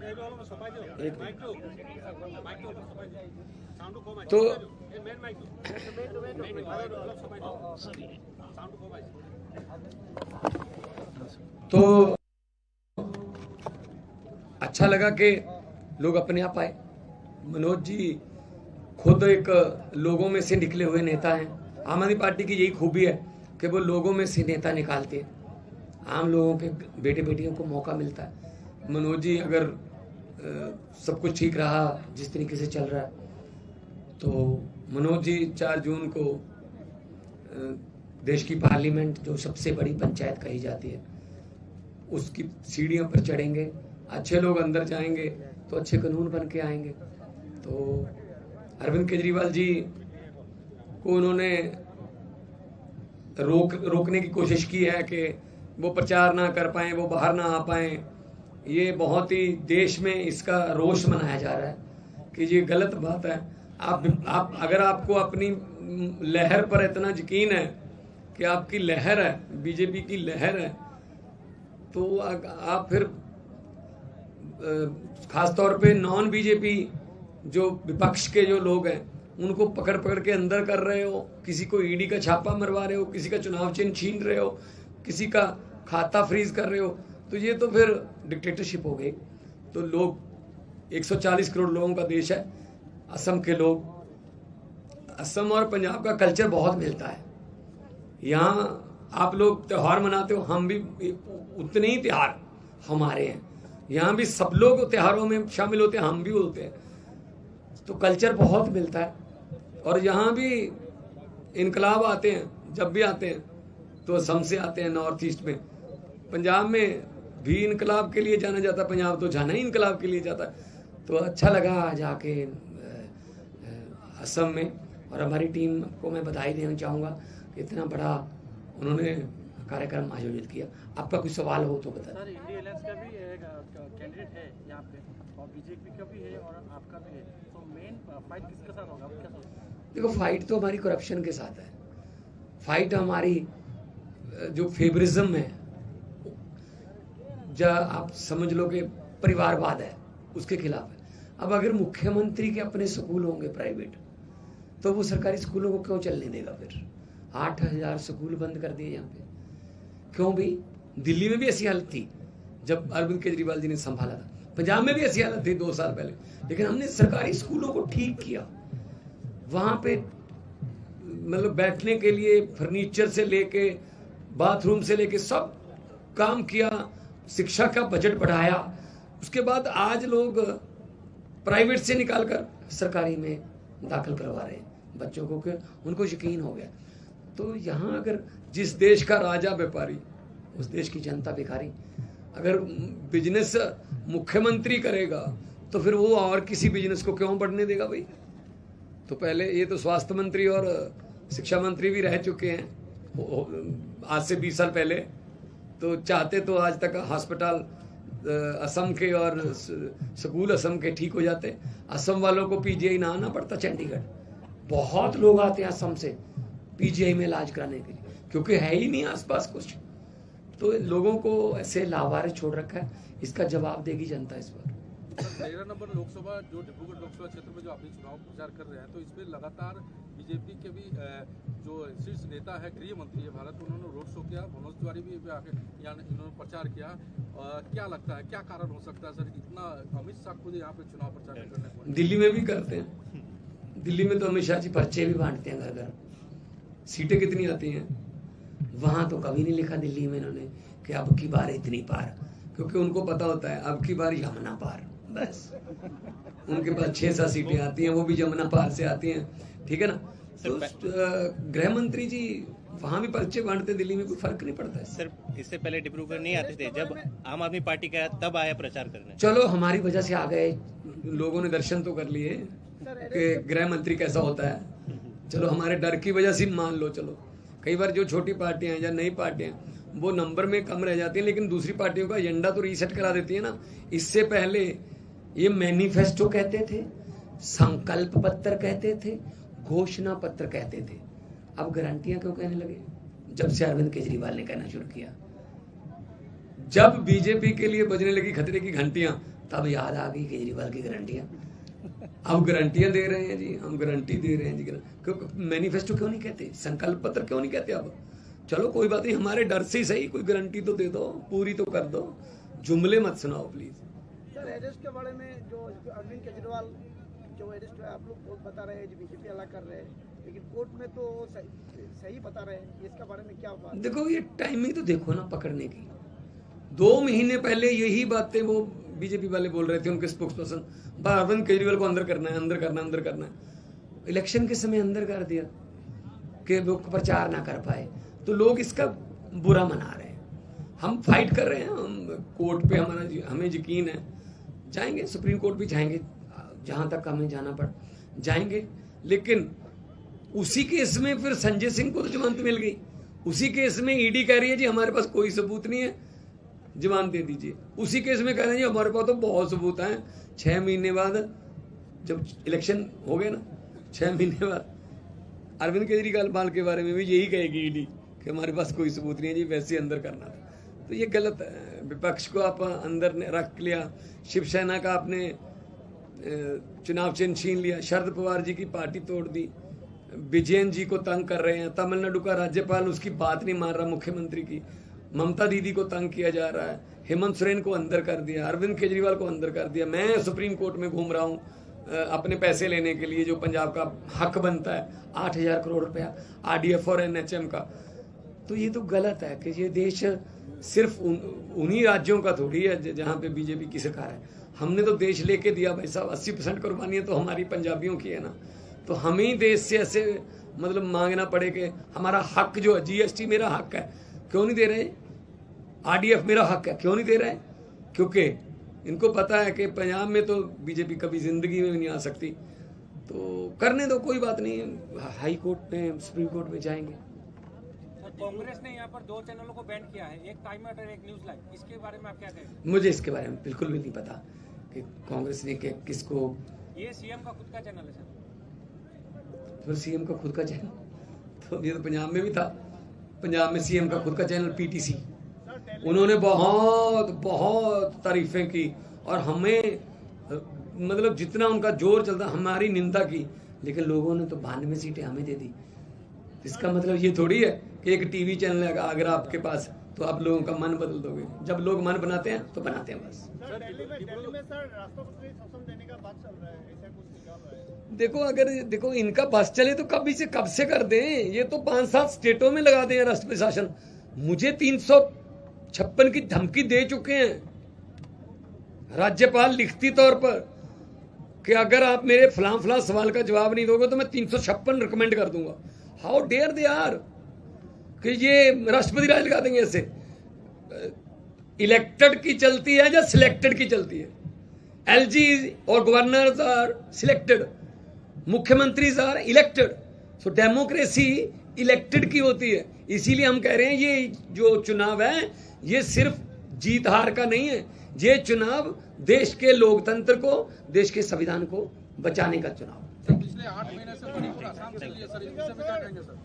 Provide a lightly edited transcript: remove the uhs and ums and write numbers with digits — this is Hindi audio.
तो अच्छा लगा कि लोग अपने आप आए। मनोज जी खुद एक लोगों में से निकले हुए नेता हैं। आम आदमी पार्टी की यही खूबी है कि वो लोगों में से नेता निकालते हैं, आम लोगों के बेटे बेटियों को मौका मिलता है। मनोज जी अगर सब कुछ ठीक रहा जिस तरीके से चल रहा है तो मनोज जी 4 जून को देश की पार्लियामेंट जो सबसे बड़ी पंचायत कही जाती है उसकी सीढ़ियों पर चढ़ेंगे। अच्छे लोग अंदर जाएंगे तो अच्छे कानून बन के आएंगे। तो अरविंद केजरीवाल जी को उन्होंने रोकने की कोशिश की है कि वो प्रचार ना कर पाए, वो बाहर ना आ पाए। ये बहुत ही देश में इसका रोष मनाया जा रहा है कि ये गलत बात है। आप अगर आपको अपनी लहर पर इतना यकीन है कि आपकी लहर है, बीजेपी की लहर है, तो आप फिर खासतौर पे नॉन बीजेपी जो विपक्ष के जो लोग हैं उनको पकड़ पकड़ के अंदर कर रहे हो, किसी को ईडी का छापा मरवा रहे हो, किसी का चुनाव चिन्ह छीन रहे हो, किसी का खाता फ्रीज कर रहे हो, तो ये तो फिर डिक्टेटरशिप हो गई। तो लोग 140 करोड़ लोगों का देश है। असम के लोग, असम और पंजाब का कल्चर बहुत मिलता है। यहाँ आप लोग त्योहार मनाते हो, हम भी उतने ही त्योहार हमारे हैं। यहाँ भी सब लोग त्योहारों में शामिल होते हैं, हम भी होते हैं। तो कल्चर बहुत मिलता है। और यहाँ भी इनकलाब आते हैं, जब भी आते हैं तो असम से आते हैं, नॉर्थ ईस्ट में। पंजाब में भी इनकलाब के लिए जाना जाता है, पंजाब तो जाना ही इनकलाब के लिए जाता है। तो अच्छा लगा जाके असम में, और हमारी टीम को मैं बधाई देना चाहूँगा कि इतना बड़ा उन्होंने कार्यक्रम आयोजित किया। आपका कोई सवाल हो तो बताएं। सर, इंडिया अलायंस का भी एक कैंडिडेट है यहाँ पे, और बीजेपी का भी है और आपका भी है, तो मेन फाइट किसके साथ होगा, क्या सोचते हैं? देखो, फाइट तो हमारी करप्शन के साथ है। फाइट हमारी जो फेवरिज्म है, आप समझ लो कि परिवारवाद है, उसके खिलाफ है। अब अगर मुख्यमंत्री के अपने स्कूल होंगे प्राइवेट, तो वो सरकारी स्कूलों को क्यों चलने देगा? फिर 8000 स्कूल बंद कर दिए यहाँ पे, क्यों भी? दिल्ली में भी ऐसी हालत थी जब अरविंद केजरीवाल जी ने संभाला था, पंजाब में भी ऐसी हालत थी 2 साल पहले, लेकिन हमने सरकारी स्कूलों को ठीक किया। वहां पे मतलब बैठने के लिए फर्नीचर से लेके बाथरूम से लेके सब काम किया, शिक्षा का बजट बढ़ाया। उसके बाद आज लोग प्राइवेट से निकालकर सरकारी में दाखिल करवा रहे हैं बच्चों को, कि उनको यकीन हो गया। तो यहाँ अगर जिस देश का राजा व्यापारी, उस देश की जनता भिखारी, अगर बिजनेस मुख्यमंत्री करेगा तो फिर वो और किसी बिजनेस को क्यों बढ़ने देगा भाई? तो पहले ये तो स्वास्थ्य मंत्री और शिक्षा मंत्री भी रह चुके हैं आज से 20 साल पहले, तो चाहते तो आज तक अस्पताल असम के और स्कूल असम के ठीक हो जाते। असम वालों को पीजीआई ना आना पड़ता चंडीगढ़। बहुत लोग आते हैं असम से पीजीआई में इलाज कराने के लिए, क्योंकि है ही नहीं आसपास कुछ। तो लोगों को ऐसे लावारिस छोड़ रखा है, इसका जवाब देगी जनता इस पर। 13 नंबर लोकसभा जो डिब्रूगढ़ लोकसभा क्षेत्र में जो आपने चुनाव प्रचार कर रहे हैं, तो इसमें लगातार बीजेपी के भी जो शीर्ष नेता है, गृह मंत्री है भारत, उन्होंने रोड शो किया, मनोज तिवारी भी आके यहाँ इन्होंने प्रचार किया। क्या लगता है, क्या कारण हो सकता है सर, इतना अमित शाह खुद यहाँ पे चुनाव प्रचार करने को? दिल्ली में भी करते हैं, दिल्ली में तो अमित शाह जी पर्चे भी बांटते हैं घर घर। सीटें कितनी आती हैं? वहां तो कभी नहीं लिखा दिल्ली में इन्होंने कि अब की बार इतनी पार, क्योंकि उनको पता होता है अब की बार यमुना पार। बस उनके पास 6-7 सीटें आती हैं, वो भी यमुना पार से आती हैं, ठीक है ना। तो गृह मंत्री जी वहां भी पर्चे बांटते, दिल्ली में कोई फर्क नहीं पड़ता है। सर, इससे पहले डिब्रूगढ़ नहीं आते थे, जब आम आदमी पार्टी का तब आया प्रचार करने। चलो हमारी वजह से आ गए, लोगों ने दर्शन तो कर लिए कि गृह मंत्री कैसा होता है। चलो हमारे डर की वजह से मान लो। चलो कई बार जो छोटी पार्टियां हैं या नई पार्टियां वो नंबर में कम रह जाती हैं, लेकिन दूसरी पार्टियों का एजेंडा तो रीसेट करा देती है ना। इससे पहले ये मैनिफेस्टो कहते थे, संकल्प पत्र कहते थे, घोषणा पत्र कहते थे। अब गारंटियां क्यों कहने लगे? जब से अरविंद केजरीवाल ने कहना शुरू किया। जब बीजेपी के लिए बजने लगी खतरे की घंटियां, तब याद आ गई केजरीवाल की गारंटियां। अब गारंटियां दे रहे हैं जी, हम गारंटी दे रहे हैं जी। क्यों मैनिफेस्टो क्यों नहीं कहते, संकल्प पत्र क्यों नहीं कहते? अब चलो कोई बात नहीं, हमारे डर से ही सही, कोई गारंटी तो दे दो, पूरी तो कर दो, जुमले मत सुनाओ प्लीज। सर अरेस्ट के बारे में जो अरविंद केजरीवाल जो अरेस्ट हुआ, आप लोग बहुत बता रहे हैं, बीजेपी अलग कर रहे हैं, लेकिन कोर्ट में तो सही बता रहे हैं, इसका बारे में क्या बात? देखो ये टाइमिंग तो देखो ना पकड़ने की। 2 महीने पहले यही बातें वो बीजेपी वाले बोल रहे थे, उनके स्पोक्स पर्सन, अरविंद केजरीवाल को अंदर करना है, अंदर करना है, अंदर करना है। इलेक्शन के समय अंदर कर दिया कि वो प्रचार ना कर पाए, तो लोग इसका बुरा मना रहे हैं। हम फाइट कर रहे हैं, हम कोर्ट पे हमें यकीन है, जाएंगे सुप्रीम कोर्ट भी जाएंगे, जहां तक हमें जाना पड़ जाएंगे। लेकिन उसी केस में फिर संजय सिंह को तो जमानत मिल गई, उसी केस में ईडी कह रही है जी हमारे पास कोई सबूत नहीं है, जमानत दे दीजिए। उसी केस में कह रहे हैं जी हमारे पास तो बहुत सबूत हैं। 6 महीने बाद जब इलेक्शन हो गए ना, 6 महीने बाद अरविंद केजरीवाल के बारे में भी यही कहेगी ईडी कि हमारे पास कोई सबूत नहीं है जी, वैसे अंदर करना था। तो ये गलत है। विपक्ष को आप अंदर रख लिया, शिवसेना का आपने चुनाव चिन्ह छीन लिया, शरद पवार जी की पार्टी तोड़ दी, विजयन जी को तंग कर रहे हैं, तमिलनाडु का राज्यपाल उसकी बात नहीं मान रहा, मुख्यमंत्री की, ममता दीदी को तंग किया जा रहा है, हेमंत सोरेन को अंदर कर दिया, अरविंद केजरीवाल को अंदर कर दिया। मैं सुप्रीम कोर्ट में घूम रहा हूँ अपने पैसे लेने के लिए, जो पंजाब का हक बनता है 8,000 करोड़ रुपया RDF और NHM का। तो ये तो गलत है कि ये देश सिर्फ उन्हीं राज्यों का थोड़ी है जहाँ पे बीजेपी की सरकार है। हमने तो देश लेके दिया भाई साहब, 80% कुर्बानियाँ तो हमारी पंजाबियों की है ना। तो हमें ही देश से ऐसे मतलब मांगना पड़े कि हमारा हक जो है, GST मेरा हक है, क्यों नहीं दे रहे? RDF मेरा हक है, क्यों नहीं दे रहे? क्योंकि इनको पता है कि पंजाब में तो बीजेपी कभी जिंदगी में भी नहीं आ सकती। तो करने दो, कोई बात नहीं, हाई कोर्ट में, सुप्रीम कोर्ट में जाएंगे। कांग्रेस ने यहाँ पर 2 चैनलों को बैन किया है, एक टाइम आउट और एक न्यूज लाइव, इसके बारे में आप क्या कहेंगे? मुझे इसके बारे में बिल्कुल भी नहीं पता कि कांग्रेस ने किसको। ये सीएम का खुद का चैनल है सर। तो सीएम का खुद का चैनल, तो ये तो पंजाब में भी था, पंजाब में सीएम का खुद का चैनल PTC, उन्होंने बहुत बहुत तारीफें की और हमें मतलब जितना उनका जोर चलता हमारी निंदा की, लेकिन लोगों ने तो 92 सीटें हमें दे दी। इसका मतलब ये थोड़ी है कि एक टीवी चैनल है अगर आपके पास तो आप लोगों का मन बदल दोगे। जब लोग मन बनाते हैं तो बनाते हैं बस। देखो इनका बस चले तो कब से कर दें, ये तो 5-7 स्टेटों में लगा दें राष्ट्रपति शासन। मुझे 356 की धमकी दे चुके हैं राज्यपाल लिखती तौर पर कि अगर आप मेरे फलां सवाल का जवाब नहीं दोगे तो मैं 356 रिकमेंड कर दूंगा। हाउ डेयर दे आर कि ये राष्ट्रपति राज लगा देंगे। ऐसे इलेक्टेड की चलती है या सिलेक्टेड की चलती है? LG और गवर्नर्स आर सिलेक्टेड, मुख्यमंत्री are elected. So democracy elected की होती है। इसीलिए हम कह रहे हैं ये जो चुनाव है ये सिर्फ जीत हार का नहीं है, ये चुनाव देश के लोकतंत्र को, देश के संविधान को बचाने का चुनाव। पिछले 8 महीने से मणिपुर आसाम से लिए सर, इस विषय में क्या कहेंगे सर?